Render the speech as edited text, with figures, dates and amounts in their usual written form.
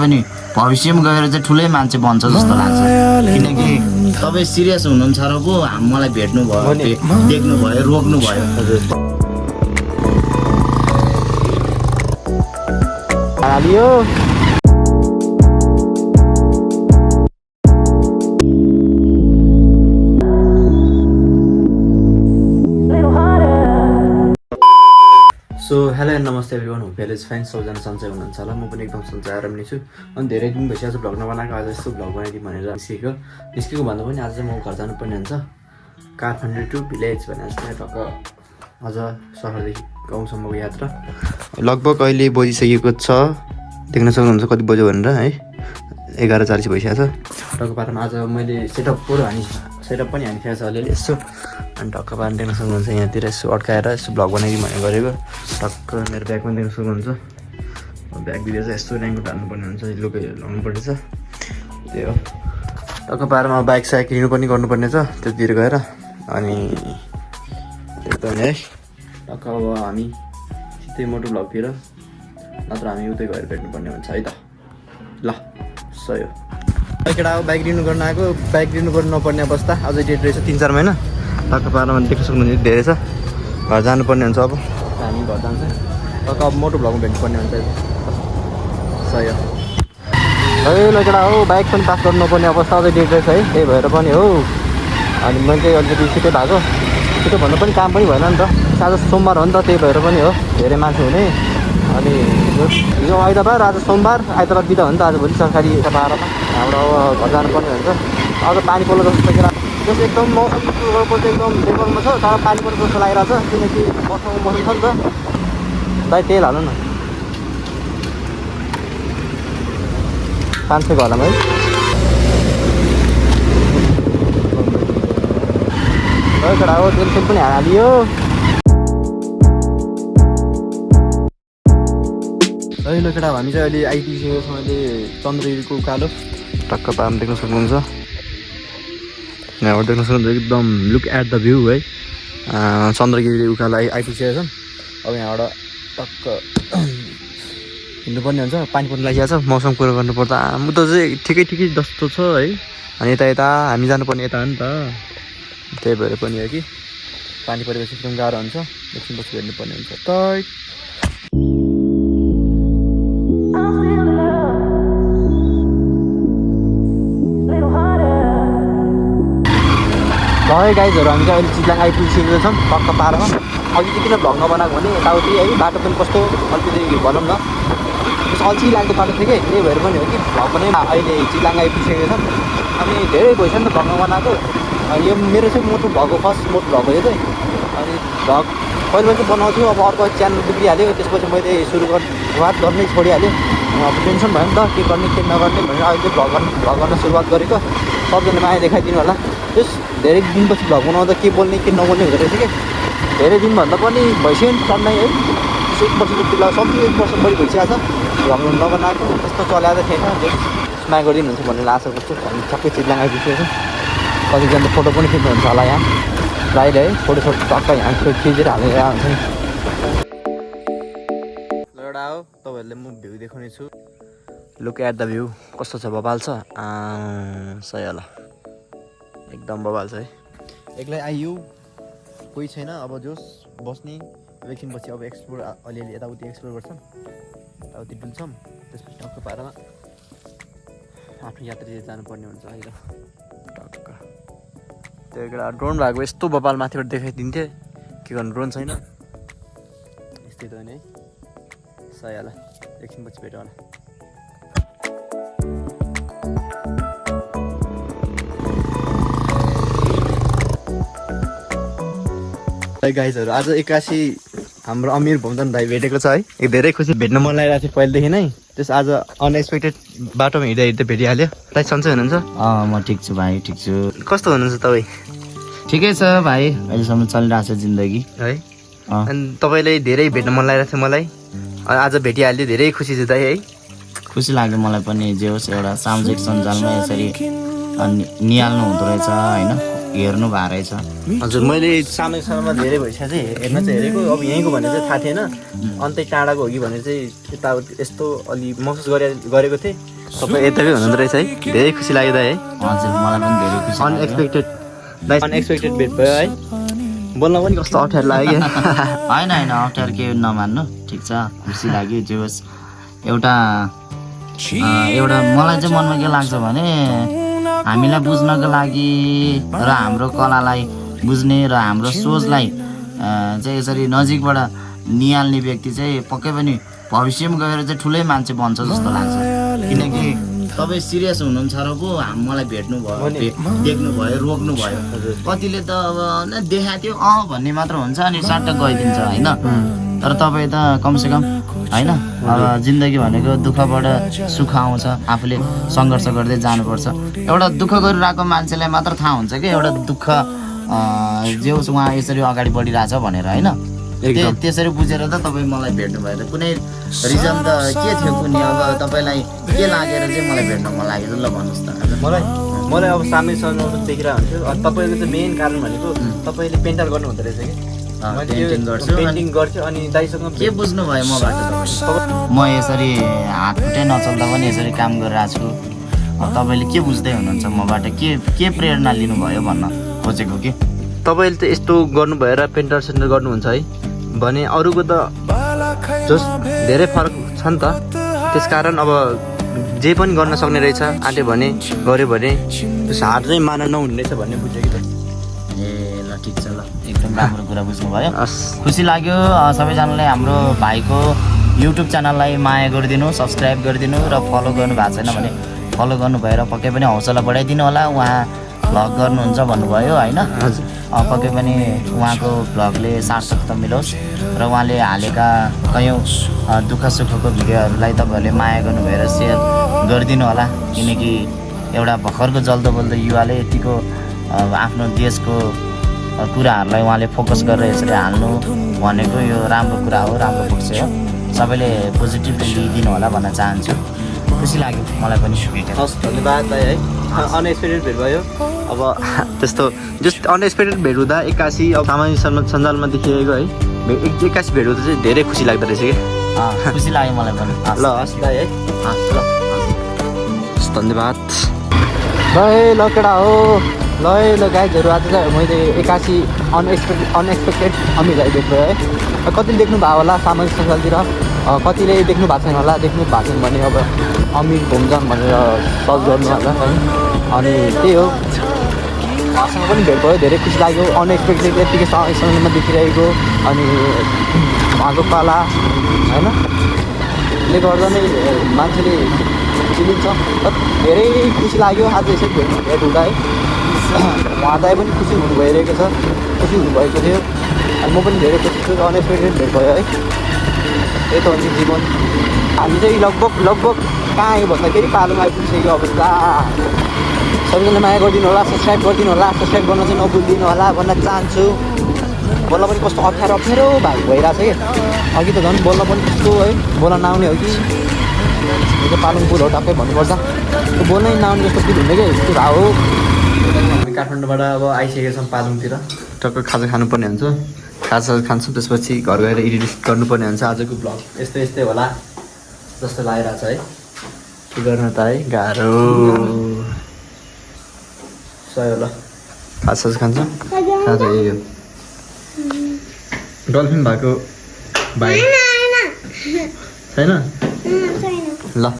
पनि भविष्यमा गएर चाहिँ ठुलै मान्छे बन्छ जस्तो लाग्छ किनकि तपाईँ सिरियस हुनुहुन्छ र पो मलाई भेट्नु भयो देख्नु भयो रोक्नु भयो हालियो सो हेलो एन्ड नमस्ते everyone hope L is fine सबजना सन्चै हुनुहुन्छ होला म पनि एकदम सन्चै आराम नै छु अनि धेरै दिन भइसकेको छ भ्लग नबनाएको आज यस्तो भ्लग बनाइदिउँ भनेर निस्केको भन्दा पनि आज चाहिँ म घर जानुपर्ने हुन्छ काठमाडौँ टु भिलेज भने जस्तै टक्क अझ सहरदेखि गाउँसम्मको यात्रा लगभग अहिले बजिसकेको छ देख्न सक्नुहुन्छ कति बज्यो भनेर है 11:40 भइसकेको छ टक्क पारामा आज मैले सेटअप पनि हानिसकेको छ अलिअलि यसो अनि टक्क पारा देख्न सक्नुहुन्छ यहाँतिर यसो अड्काएर यसो भ्लग बनाइदिउँ भनेर गरेको टक्क मेरो ब्याग पनि देख्न सक्नुहुन्छ ब्याग दिएर चाहिँ यस्तो ऱ्याङ्को हाल्नुपर्ने हुन्छ लुगाहरू लाउनु पर्नेछ त्यही हो टक्क पारामा बाइक साइक लिनु पनि गर्नुपर्ने छ त्यतिर गएर अनि त्यही है टक्क अब हामी सिधै मोटो भ्लगतिर नत्र हामी उतै गएर भेट्नुपर्ने हुन्छ है त ल सही हो केटा हो बाइक लिनु गर्न आएको बाइक लिनु गर्नु नपर्ने अवस्था अझै डेट रहेछ 3-4 महिना टक्क पारामा देख्न सक्नुहुन्छ धेरै छ घर जानुपर्ने हुन्छ अब हामी घर जान्छ टक्क अब मोटो भ्लगमा भेट्नुपर्ने हुन्छ सही हो ल केटा हो बाइक पनि पास गर्नु नपर्ने अवस्था अझै डेट रहेछ है त्यही भएर पनि हो अनि मैले चाहिँ अलिकति छिटो भएको छिटो भन्नु पनि काम पनि भएन नि त आज सोमबार हो नि त त्यही भएर पनि हो धेरै मान्छे हुने अनि हिजो आइतबार आज सोमबार आइतबार बिदा हो नि त आज भोलि सरकारी पारमा हाम्रो अब घर जानुपर्ने हुन्छ अझ पानी पर्लो जस्तो केटा जस्तो एकदम मौसम चाहिँ एकदम बेकरमा छ तर पानी पर्लो जस्तो लागिरहेको छ किनकि मौसमको मौसम छ नि त दाइ तेल हाल्नु न 500 होला है केटा हो तेल पनि हालियो अहिले केटा हामी चाहिँ अहिले आइपुगिसकेको छौँ अहिले चन्द्रगिरीको उकालो टक्क पाम देख्न सक्नुहुन्छ यहाँबाट देख्न सक्नुहुन्छ एकदम लुक एट द भ्यू है चन्द्रगिरी उकालो आइपुगिसकेको छौँ अब यहाँबाट टक्क हिँड्नुपर्ने हुन्छ पानी पर्नु लागिरहेको छ मौसम कुरो गर्नुपर्दा म त चाहिँ ठिकै जस्तो छ है अनि यता हामी जानुपर्ने यता हो नि त त्यही भएर पनि हो कि पानी परेपछि एकदम गाह्रो हुन्छ एकछिनपछि हेर्नुपर्ने हुन्छ त है गाइजहरू हामी चाहिँ अहिले चितलाङ आइपुगिसकेको छौँ टक्क पारमा अघि किन भ्लग नबनाएको भने यताउति है बाटो पनि कस्तो अलिकति भनौँ न त्यसो अल्छी लाग्दो बाटो थियो कि त्यही भएर पनि हो कि भ्लग पनि अहिले चितलाङ आइपुगिसकेको छौँ अनि धेरै भइसक्यो नि त भ्लग नबनाएको यो मेरो चाहिँ मोटो भएको फर्स्ट मोटो भएको यो चाहिँ अनि भ्लग पहिला चाहिँ बनाउँथ्यो अब अर्को च्यानल बिग्रिहाल्यो त्यसपछि मैले सुरुवात गर्नै छोडिहालेँ अब टेन्सन भयो नि त के गर्ने के नगर्ने भनेर अहिले भ्लग गर्न सुरुवात गरेको सबजना माया देखाइदिनु होला त्यस धेरै दिनपछि भ्लग बनाउँदा के बोल्ने के नबोल्ने हुँदो रहेछ कि धेरै दिनभन्दा पनि भइसक्यो नि टन्नै है 1 वर्ष जति सक्यो 1 वर्ष बढी भइसकेको छ भ्लग नबनाएको त्यस्तो चलाएको थिएन स्माइल गरिदिनुहुन्छ भन्ने आशा गर्छु हामी सबै चितलाङ आइपुगेको छ कतिजना फोटो पनि खिच्नुहुन्छ होला यहाँ प्रायःले है फोटो टक्क यहाँ खिचेर हालेर हुन्छ नि एउटा हो तपाईँहरूले म भ्यू देखाउने छु लुक एट द भ्यू कस्तो छ बबाल छ सही होला एकदम बबाल छ है एक्लै आइयो कोही छैन अब जोस् बस्ने एकछिनपछि अब एक्सप्लोर अलिअलि यताउति एक्सप्लोर गर्छौँ यताउति डुल्छौँ त्यसपछि टक्क पारामा आफ्नो यात्रा जानुपर्ने हुन्छ अहिले टक्क त्यो एउटा ड्रोन भएको यस्तो बबाल माथिबाट देखाइदिन्थेँ के गर्नु ड्रोन छैन यस्तै त नि है सही होला एकछिनपछि भेटौँ होला गाइजहरू आज 81 हाम्रो अमीर भुमजन भाइ भेटेको छ है धेरै खुसी भेट्न मन लागिरहेको थियो पहिलेदेखि नै त्यस आज अनएक्सपेक्टेड बाटोमा हिँड्दै भेटिहाल्यो दाइ सन्चै हुनुहुन्छ म ठिक छु भाइ ठिक छु कस्तो हुनुहुन्छ तपाईँ ठिकै छ भाइ अहिलेसम्म चलिरहेको छ जिन्दगी है अनि तपाईँलाई धेरै भेट्न मन लागिरहेको थियो मलाई आज भेटिहाल्यो धेरै खुसी छु दाइ है खुसी लाग्यो मलाई पनि जे होस् एउटा सामाजिक सञ्जालमा यसरी निहाल्नु हुँदो रहेछ होइन हेर्नु भएको रहेछ। हजुर मैले सामाजिक सञ्जालमा धेरै भइसक्यो चाहिँ हेर्न चाहिँ हेरेको, अब यहीँको भने चाहिँ थाहा थिएन, अन्तै टाढाको हो कि भनेर चाहिँ यताउति यस्तो अलि महसुस गरेको थिएँ। तपाईँ यताकै हुनुहुँदो रहेछ है, धेरै खुसी लाग्यो दाइ है। हजुर मलाई पनि धेरै खुसी लाग्यो। अनएक्सपेक्टेड भेट भयो है। बोल्न पनि कस्तो अप्ठ्यारो लाग्यो क्या। होइन अप्ठ्यारो केही नमान्नु, ठिक छ, खुसी लाग्यो। जे होस् एउटा मलाई चाहिँ मनमा के लाग्छ भने हामीलाई बुझ्नको लागि र हाम्रो कलालाई बुझ्ने र हाम्रो सोचलाई चाहिँ यसरी नजिकबाट निहाल्ने व्यक्ति चाहिँ पक्कै पनि भविष्यमा गएर चाहिँ ठुलै मान्छे बन्छ जस्तो लाग्छ। किनकि तपाईँ सिरियस हुनुहुन्छ र पो मलाई भेट्नु भयो, देख्नु भयो, रोक्नु भयो। कतिले त अब देखाएको थियो भन्ने मात्र हुन्छ अनि साट्ट गइदिन्छ होइन। तर तपाईँ त कमसेकम होइन, अब जिन्दगी भनेको दुःखबाट सुख आउँछ, आफूले सङ्घर्ष गर्दै जानुपर्छ। एउटा दुःख गरिरहेको मान्छेलाई मात्र थाहा हुन्छ कि एउटा दुःख जे होस् उहाँ यसरी अगाडि बढिरहेछ भनेर होइन। त्यसरी बुझेर त तपाईँ मलाई भेट्नु भयो त कुनै रिजन त के थियो कुनै, अब तपाईँलाई के लागेर चाहिँ मलाई भेट्न मन लाग्यो ल भन्नुहोस् त। मलाई अब सामने सञ्जालमा देखिरहेको हुन्थ्यो। तपाईँको चाहिँ मेन कारण भनेको तपाईँले पेन्टर गर्नु हुँदो रहेछ कि। पेन्टिङ गर्छु अनि दाइसँग के बुझ्नु भयो मबाट तपाईँ? म यसरी हात खुट्टै नचल्दा पनि यसरी काम गरिरहेको छु। तपाईँले के बुझ्दै हुनुहुन्छ मबाट, के प्रेरणा लिनुभयो भन्न खोजेको कि? तपाईँले त यस्तो गर्नु भएर पेन्टर सेन्टर गर्नुहुन्छ है भने अरूको त जस धेरै फरक छ नि त। त्यसकारण अब जे पनि गर्न सक्ने रहेछ, आँट्यो भने गऱ्यो भने हार चाहिँ मान नहुने रहेछ भन्ने बुझ्यो कि त। ए ल ठिक छ, ल एकदम राम्रो कुरा बुझ्नुभयो, खुसी लाग्यो। सबैजनाले हाम्रो भाइको युट्युब च्यानललाई माया गरिदिनु, सब्सक्राइब गरिदिनु र फलो गर्नु भएको छैन भने फलो गर्नु भएर पक्कै पनि हौसला बढाइदिनु होला। उहाँ भ्लग गर्नुहुन्छ भन्नुभयो होइन, पक्कै पनि उहाँको भ्लगले सार्थकता मिलोस् र उहाँले हालेका कयौँ दुःख सुखको भिडियोहरूलाई तपाईँहरूले माया गर्नु भएर सेयर गरिदिनु होला। किनकि एउटा भर्खरको जल्दो बल्दो युवाले यतिको आफ्नो देशको कुराहरूलाई उहाँले फोकस गरेर यसरी हाल्नु भनेको यो राम्रो कुरा हो, राम्रो पक्ष हो। सबैले पोजिटिभली लिइदिनु होला भन्न चाहन्छु। खुसी लाग्यो मलाई पनि भेटेर। हस् धन्यवाद दाइ है। अनएक्सपेक्टेड भेट भयो। अब त्यस्तो जस्ट अनएक्सपेक्टेड भेट हुँदा एक्कासी अब सामाजिक सञ्जालमा देखिएको है एक्कासी भेट हुँदा चाहिँ धेरै खुसी लाग्दो रहेछ कि। खुसी लाग्यो मलाई पनि। ल हस् दाइ है, ल धन्यवाद। ल केटा हो, ल गाइजहरू आज चाहिँ मैले एक्कासी अनएक्सपेक्टेड अमिर भाइ भेट भयो है। कतिले देख्नु भयो होला सामाजिक सञ्जालतिर, कतिले देख्नु भएको छैन होला। देख्नु भएको छैन भने अब अमिर घुमजाङ भनेर सर्च गर्नु होला है। अनि त्यही हो, उहाँसँग पनि भेट भयो, धेरै खुसी लाग्यो। अनएक्सपेक्टेड यत्तिकै सञ्जालमा देखिरहेको अनि उहाँको कला होइन ले गर्दा नै मान्छेले चिनिन्छ। धेरै खुसी लाग्यो आज यसरी भेट हुँदा है। उहाँ दाइ पनि खुसी हुनु भइरहेको छ, खुसी हुनुभएको थियो अनि म पनि धेरै खुसी छु। अनएक्सपेक्टेड भेट भयो है। यही त हुन्छ जीवन। हामी चाहिँ लगभग कहाँ आयो भन्दाखेरि पालोमा आइपुगिसक्यो अवस्था। सबैजना माया गरिदिनु होला, सब्सक्राइब गरिदिनु होला, सब्सक्राइब गर्न चाहिँ नभुलिदिनु होला भन्न चाहन्छु। बोल्न पनि कस्तो अप्ठ्यारो भइरहेको छ कि अघि त झन् बोल्न पनि कस्तो है, बोल्न नआउने हो कि यो चाहिँ पालुङ पुल हो टक्कै भन्नुपर्छ। त्यो बोल्नै नआउने जस्तो फिल हुने कि त्यो भाव हो। हामी काठमाडौँबाट अब आइसकेको छौँ पालुङतिर, टक्कै खाजा खानुपर्ने हुन्छ। खाजा खान्छौँ त्यसपछि घर गएर एडिट गर्नुपर्ने हुन्छ। आजको ब्लग यस्तै होला जस्तो लागिरहेको छ है। के गर्नु त है, गाह्रो सही ल। खाजा खान्छौँ, खाजा यही हो। डल्फिन भएको भाइ छैन ल।